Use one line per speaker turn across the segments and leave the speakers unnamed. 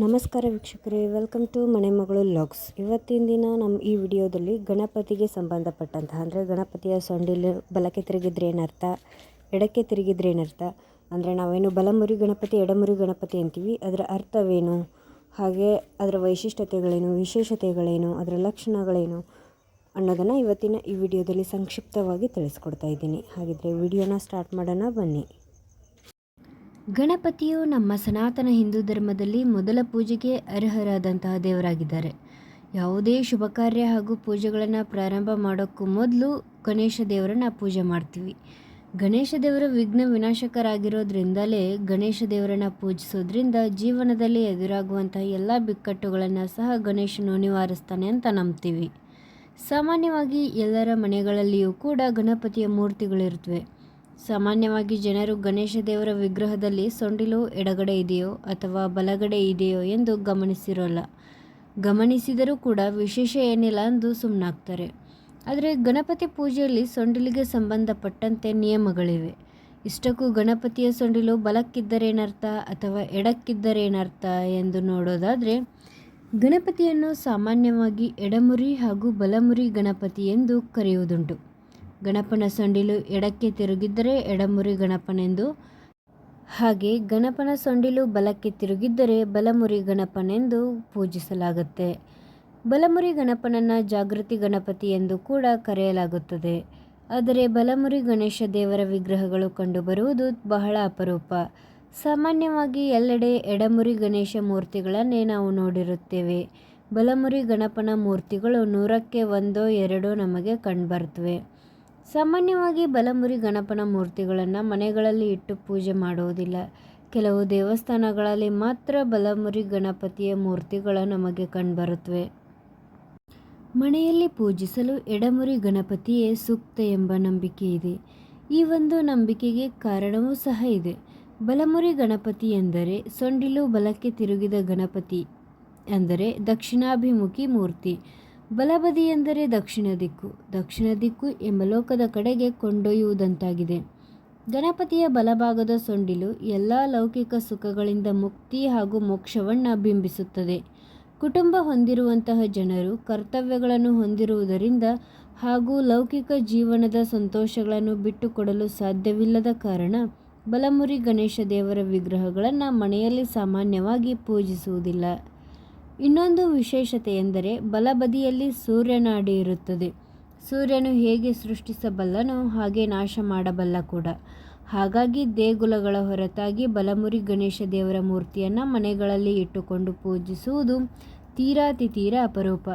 ನಮಸ್ಕಾರ ವೀಕ್ಷಕರೇ, welcome to ಮನೆ ಮಗಳು ಲಾಗ್ಸ್. ಇವತ್ತಿನ ದಿನ ನಮ್ಮ ಈ ವಿಡಿಯೋದಲ್ಲಿ ಗಣಪತಿಗೆ ಸಂಬಂಧಪಟ್ಟಂತಹ ಅಂದರೆ ಗಣಪತಿಯ ಸೊಂಡಿಲು ಬಲಕ್ಕೆ ತಿರುಗಿದ್ರೆ ಏನರ್ಥ, ಎಡಕ್ಕೆ ತಿರುಗಿದ್ರೆ ಏನರ್ಥ, ಅಂದರೆ ನಾವೇನು ಬಲಮುರಿ ಗಣಪತಿ ಎಡಮುರಿ ಗಣಪತಿ ಅಂತೀವಿ, ಅದರ ಅರ್ಥವೇನು, ಹಾಗೆ ಅದರ ವೈಶಿಷ್ಟ್ಯತೆಗಳೇನು, ವಿಶೇಷತೆಗಳೇನು, ಅದರ ಲಕ್ಷಣಗಳೇನು ಅನ್ನೋದನ್ನು ಇವತ್ತಿನ ಈ ವಿಡಿಯೋದಲ್ಲಿ ಸಂಕ್ಷಿಪ್ತವಾಗಿ ತಿಳಿಸ್ಕೊಡ್ತಾ ಇದ್ದೀನಿ. ಹಾಗಿದ್ರೆ ವಿಡಿಯೋನ ಸ್ಟಾರ್ಟ್ ಮಾಡೋಣ ಬನ್ನಿ. ಗಣಪತಿಯು ನಮ್ಮ ಸನಾತನ ಹಿಂದೂ ಧರ್ಮದಲ್ಲಿ ಮೊದಲ ಪೂಜೆಗೆ ಅರ್ಹರಾದಂತಹ ದೇವರಾಗಿದ್ದಾರೆ. ಯಾವುದೇ ಶುಭ ಕಾರ್ಯ ಹಾಗೂ ಪೂಜೆಗಳನ್ನು ಪ್ರಾರಂಭ ಮಾಡೋಕ್ಕೂ ಮೊದಲು ಗಣೇಶ ದೇವರನ್ನು ಪೂಜೆ ಮಾಡ್ತೀವಿ. ಗಣೇಶ ದೇವರು ವಿಘ್ನ ವಿನಾಶಕರಾಗಿರೋದ್ರಿಂದಲೇ ಗಣೇಶ ದೇವರನ್ನು ಪೂಜಿಸೋದ್ರಿಂದ ಜೀವನದಲ್ಲಿ ಎದುರಾಗುವಂತಹ ಎಲ್ಲ ಬಿಕ್ಕಟ್ಟುಗಳನ್ನು ಸಹ ಗಣೇಶನು ನಿವಾರಿಸ್ತಾನೆ ಅಂತ ನಂಬ್ತೀವಿ. ಸಾಮಾನ್ಯವಾಗಿ ಎಲ್ಲರ ಮನೆಗಳಲ್ಲಿಯೂ ಕೂಡ ಗಣಪತಿಯ ಮೂರ್ತಿಗಳಿರುತ್ತವೆ. ಸಾಮಾನ್ಯವಾಗಿ ಜನರು ಗಣೇಶ ದೇವರ ವಿಗ್ರಹದಲ್ಲಿ ಸೊಂಡಿಲು ಎಡಗಡೆ ಇದೆಯೋ ಅಥವಾ ಬಲಗಡೆ ಇದೆಯೋ ಎಂದು ಗಮನಿಸಿರೋಲ್ಲ. ಗಮನಿಸಿದರೂ ಕೂಡ ವಿಶೇಷ ಏನಿಲ್ಲ ಎಂದು ಸುಮ್ಮನಾಗ್ತಾರೆ. ಆದರೆ ಗಣಪತಿ ಪೂಜೆಯಲ್ಲಿ ಸೊಂಡಿಲಿಗೆ ಸಂಬಂಧಪಟ್ಟಂತೆ ನಿಯಮಗಳಿವೆ. ಇಷ್ಟಕ್ಕೂ ಗಣಪತಿಯ ಸೊಂಡಿಲು ಬಲಕ್ಕಿದ್ದರೇನರ್ಥ ಅಥವಾ ಎಡಕ್ಕಿದ್ದರೇನರ್ಥ ಎಂದು ನೋಡೋದಾದರೆ, ಗಣಪತಿಯನ್ನು ಸಾಮಾನ್ಯವಾಗಿ ಎಡಮುರಿ ಹಾಗೂ ಬಲಮುರಿ ಗಣಪತಿ ಎಂದು ಕರೆಯುವುದುಂಟು. ಗಣಪನ ಸೊಂಡಿಲು ಎಡಕ್ಕೆ ತಿರುಗಿದ್ದರೆ ಎಡಮುರಿ ಗಣಪನೆಂದು, ಹಾಗೆ ಗಣಪನ ಸೊಂಡಿಲು ಬಲಕ್ಕೆ ತಿರುಗಿದ್ದರೆ ಬಲಮುರಿ ಗಣಪನೆಂದು ಪೂಜಿಸಲಾಗುತ್ತೆ. ಬಲಮುರಿ ಗಣಪನನ್ನು ಜಾಗೃತಿ ಗಣಪತಿ ಎಂದು ಕೂಡ ಕರೆಯಲಾಗುತ್ತದೆ. ಆದರೆ ಬಲಮುರಿ ಗಣೇಶ ದೇವರ ವಿಗ್ರಹಗಳು ಕಂಡುಬರುವುದು ಬಹಳ ಅಪರೂಪ. ಸಾಮಾನ್ಯವಾಗಿ ಎಲ್ಲೆಡೆ ಎಡಮುರಿ ಗಣೇಶ ಮೂರ್ತಿಗಳನ್ನೇ ನಾವು ನೋಡಿರುತ್ತೇವೆ. ಬಲಮುರಿ ಗಣಪನ ಮೂರ್ತಿಗಳು 100ಕ್ಕೆ 1-2 ನಮಗೆ ಕಂಡುಬರ್ತವೆ. ಸಾಮಾನ್ಯವಾಗಿ ಬಲಮುರಿ ಗಣಪನ ಮೂರ್ತಿಗಳನ್ನು ಮನೆಗಳಲ್ಲಿ ಇಟ್ಟು ಪೂಜೆ ಮಾಡುವುದಿಲ್ಲ. ಕೆಲವು ದೇವಸ್ಥಾನಗಳಲ್ಲಿ ಮಾತ್ರ ಬಲಮುರಿ ಗಣಪತಿಯ ಮೂರ್ತಿಗಳು ನಮಗೆ ಕಂಡುಬರುತ್ತವೆ. ಮನೆಯಲ್ಲಿ ಪೂಜಿಸಲು ಎಡಮುರಿ ಗಣಪತಿಯೇ ಸೂಕ್ತ ಎಂಬ ನಂಬಿಕೆ ಇದೆ. ಈ ಒಂದು ನಂಬಿಕೆಗೆ ಕಾರಣವೂ ಸಹ ಇದೆ. ಬಲಮುರಿ ಗಣಪತಿ ಎಂದರೆ ಸೊಂಡಿಲು ಬಲಕ್ಕೆ ತಿರುಗಿದ ಗಣಪತಿ, ಅಂದರೆ ದಕ್ಷಿಣಾಭಿಮುಖಿ ಮೂರ್ತಿ. ಬಲಬದಿ ಎಂದರೆ ದಕ್ಷಿಣ ದಿಕ್ಕು. ದಕ್ಷಿಣ ದಿಕ್ಕು ಎಂಬ ಲೋಕದ ಕಡೆಗೆ ಕೊಂಡೊಯ್ಯುವುದಂತಾಗಿದೆ. ಗಣಪತಿಯ ಬಲಭಾಗದ ಸೊಂಡಿಲು ಎಲ್ಲ ಲೌಕಿಕ ಸುಖಗಳಿಂದ ಮುಕ್ತಿ ಹಾಗೂ ಮೋಕ್ಷವನ್ನು ಬಿಂಬಿಸುತ್ತದೆ. ಕುಟುಂಬ ಹೊಂದಿರುವಂತಹ ಜನರು ಕರ್ತವ್ಯಗಳನ್ನು ಹೊಂದಿರುವುದರಿಂದ ಹಾಗೂ ಲೌಕಿಕ ಜೀವನದ ಸಂತೋಷಗಳನ್ನು ಬಿಟ್ಟುಕೊಡಲು ಸಾಧ್ಯವಿಲ್ಲದ ಕಾರಣ ಬಲಮುರಿ ಗಣೇಶ ದೇವರ ವಿಗ್ರಹಗಳನ್ನು ಮನೆಯಲ್ಲಿ ಸಾಮಾನ್ಯವಾಗಿ ಪೂಜಿಸುವುದಿಲ್ಲ. ಇನ್ನೊಂದು ವಿಶೇಷತೆ ಎಂದರೆ ಬಲಬದಿಯಲ್ಲಿ ಸೂರ್ಯನ ಅಡಿ ಇರುತ್ತದೆ. ಸೂರ್ಯನು ಹೇಗೆ ಸೃಷ್ಟಿಸಬಲ್ಲನೋ ಹಾಗೆ ನಾಶ ಮಾಡಬಲ್ಲ ಕೂಡ. ಹಾಗಾಗಿ ದೇಗುಲಗಳ ಹೊರತಾಗಿ ಬಲಮುರಿ ಗಣೇಶ ದೇವರ ಮೂರ್ತಿಯನ್ನು ಮನೆಗಳಲ್ಲಿ ಇಟ್ಟುಕೊಂಡು ಪೂಜಿಸುವುದು ತೀರಾ ಅಪರೂಪ.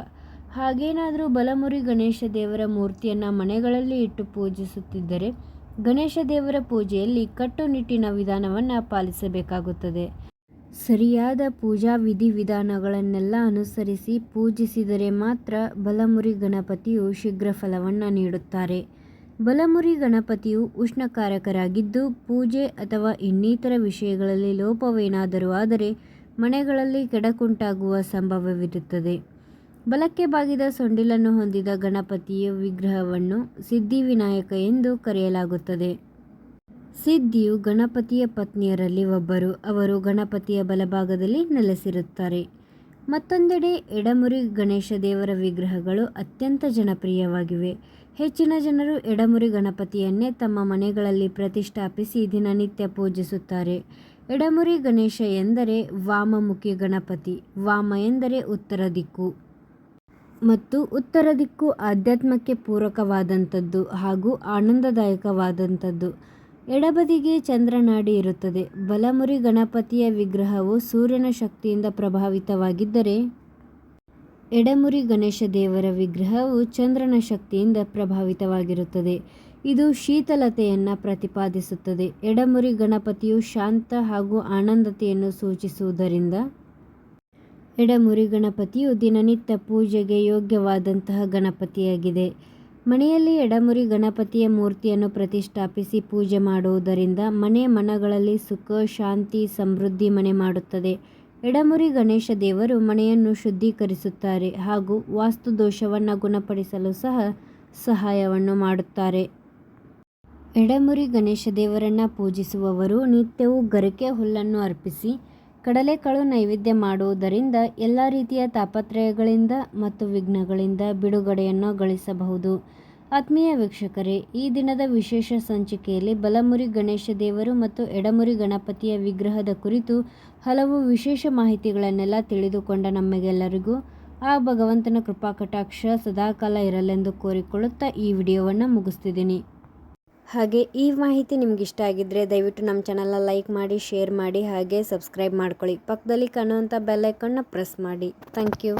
ಹಾಗೇನಾದರೂ ಬಲಮುರಿ ಗಣೇಶ ದೇವರ ಮೂರ್ತಿಯನ್ನು ಮನೆಗಳಲ್ಲಿ ಇಟ್ಟು ಪೂಜಿಸುತ್ತಿದ್ದರೆ ಗಣೇಶ ದೇವರ ಪೂಜೆಯಲ್ಲಿ ಕಟ್ಟುನಿಟ್ಟಿನ ವಿಧಾನವನ್ನು ಪಾಲಿಸಬೇಕಾಗುತ್ತದೆ. ಸರಿಯಾದ ಪೂಜಾ ವಿಧಿವಿಧಾನಗಳನ್ನೆಲ್ಲ ಅನುಸರಿಸಿ ಪೂಜಿಸಿದರೆ ಮಾತ್ರ ಬಲಮುರಿ ಗಣಪತಿಯು ಶೀಘ್ರ ಫಲವನ್ನು ನೀಡುತ್ತಾರೆ. ಬಲಮುರಿ ಗಣಪತಿಯು ಉಷ್ಣಕಾರಕರಾಗಿದ್ದು ಪೂಜೆ ಅಥವಾ ಇನ್ನಿತರ ವಿಷಯಗಳಲ್ಲಿ ಲೋಪವೇನಾದರೂ ಆದರೆ ಮನೆಗಳಲ್ಲಿ ಕೆಡಕುಂಟಾಗುವ ಸಂಭವವಿರುತ್ತದೆ. ಬಲಕ್ಕೆ ಬಾಗಿದ ಸೊಂಡಿಲನ್ನು ಹೊಂದಿದ ಗಣಪತಿಯ ವಿಗ್ರಹವನ್ನು ಸಿದ್ಧಿವಿನಾಯಕ ಎಂದು ಕರೆಯಲಾಗುತ್ತದೆ. ಸಿದ್ಧಿಯು ಗಣಪತಿಯ ಪತ್ನಿಯರಲ್ಲಿ ಒಬ್ಬರು. ಅವರು ಗಣಪತಿಯ ಬಲಭಾಗದಲ್ಲಿ ನೆಲೆಸಿರುತ್ತಾರೆ. ಮತ್ತೊಂದೆಡೆ ಎಡಮುರಿ ಗಣೇಶ ದೇವರ ವಿಗ್ರಹಗಳು ಅತ್ಯಂತ ಜನಪ್ರಿಯವಾಗಿವೆ. ಹೆಚ್ಚಿನ ಜನರು ಎಡಮುರಿ ಗಣಪತಿಯನ್ನೇ ತಮ್ಮ ಮನೆಗಳಲ್ಲಿ ಪ್ರತಿಷ್ಠಾಪಿಸಿ ದಿನನಿತ್ಯ ಪೂಜಿಸುತ್ತಾರೆ. ಎಡಮುರಿ ಗಣೇಶ ಎಂದರೆ ವಾಮಮುಖಿ ಗಣಪತಿ. ವಾಮ ಎಂದರೆ ಉತ್ತರ ದಿಕ್ಕು ಮತ್ತು ಉತ್ತರ ದಿಕ್ಕು ಆಧ್ಯಾತ್ಮಕ್ಕೆ ಪೂರಕವಾದಂಥದ್ದು ಹಾಗೂ ಆನಂದದಾಯಕವಾದಂಥದ್ದು. ಎಡಬದಿಗೆ ಚಂದ್ರನಾಡಿ ಇರುತ್ತದೆ. ಬಲಮುರಿ ಗಣಪತಿಯ ವಿಗ್ರಹವು ಸೂರ್ಯನ ಶಕ್ತಿಯಿಂದ ಪ್ರಭಾವಿತವಾಗಿದ್ದರೆ ಎಡಮುರಿ ಗಣೇಶ ದೇವರ ವಿಗ್ರಹವು ಚಂದ್ರನ ಶಕ್ತಿಯಿಂದ ಪ್ರಭಾವಿತವಾಗಿರುತ್ತದೆ. ಇದು ಶೀತಲತೆಯನ್ನು ಪ್ರತಿಪಾದಿಸುತ್ತದೆ. ಎಡಮುರಿ ಗಣಪತಿಯು ಶಾಂತ ಹಾಗೂ ಆನಂದತೆಯನ್ನು ಸೂಚಿಸುವುದರಿಂದ ಎಡಮುರಿ ಗಣಪತಿಯು ದಿನನಿತ್ಯ ಪೂಜೆಗೆ ಯೋಗ್ಯವಾದಂತಹ ಗಣಪತಿಯಾಗಿದೆ. ಮನೆಯಲ್ಲಿ ಎಡಮುರಿ ಗಣಪತಿಯ ಮೂರ್ತಿಯನ್ನು ಪ್ರತಿಷ್ಠಾಪಿಸಿ ಪೂಜೆ ಮಾಡುವುದರಿಂದ ಮನಗಳಲ್ಲಿ ಸುಖ, ಶಾಂತಿ, ಸಮೃದ್ಧಿ ಮನೆ ಮಾಡುತ್ತದೆ. ಎಡಮುರಿ ಗಣೇಶ ದೇವರು ಮನೆಯನ್ನು ಶುದ್ಧೀಕರಿಸುತ್ತಾರೆ ಹಾಗೂ ವಾಸ್ತು ದೋಷವನ್ನು ಗುಣಪಡಿಸಲು ಸಹ ಸಹಾಯವನ್ನು ಮಾಡುತ್ತಾರೆ. ಎಡಮುರಿ ಗಣೇಶ ದೇವರನ್ನು ಪೂಜಿಸುವವರು ನಿತ್ಯವೂ ಗರಿಕೆ ಹುಲ್ಲನ್ನು ಅರ್ಪಿಸಿ ಕಡಲೆಕಾಳು ನೈವೇದ್ಯ ಮಾಡುವುದರಿಂದ ಎಲ್ಲ ರೀತಿಯ ತಾಪತ್ರಯಗಳಿಂದ ಮತ್ತು ವಿಘ್ನಗಳಿಂದ ಬಿಡುಗಡೆಯನ್ನು ಗಳಿಸಬಹುದು. ಆತ್ಮೀಯ ವೀಕ್ಷಕರೇ, ಈ ದಿನದ ವಿಶೇಷ ಸಂಚಿಕೆಯಲ್ಲಿ ಬಲಮುರಿ ಗಣೇಶ ದೇವರು ಮತ್ತು ಎಡಮುರಿ ಗಣಪತಿಯ ವಿಗ್ರಹದ ಕುರಿತು ಹಲವು ವಿಶೇಷ ಮಾಹಿತಿಗಳನ್ನೆಲ್ಲ ತಿಳಿದುಕೊಂಡ ನಮಗೆಲ್ಲರಿಗೂ ಆ ಭಗವಂತನ ಕೃಪಾ ಕಟಾಕ್ಷ ಸದಾಕಾಲ ಇರಲೆಂದು ಕೋರಿಕೊಳ್ಳುತ್ತಾ ಈ ವಿಡಿಯೋವನ್ನು ಮುಗಿಸ್ತಿದ್ದೀನಿ. ಹಾಗೆ ಈ ಮಾಹಿತಿ ನಿಮ್ಗೆ ಇಷ್ಟ ಆಗಿದ್ದರೆ ದಯವಿಟ್ಟು ನಮ್ಮ ಚಾನಲ್ನ ಲೈಕ್ ಮಾಡಿ, ಶೇರ್ ಮಾಡಿ, ಹಾಗೆ ಸಬ್ಸ್ಕ್ರೈಬ್ ಮಾಡ್ಕೊಳ್ಳಿ. ಪಕ್ಕದಲ್ಲಿ ಕಾಣುವಂಥ ಬೆಲ್ ಐಕಾನ್ನ ಪ್ರೆಸ್ ಮಾಡಿ. Thank you.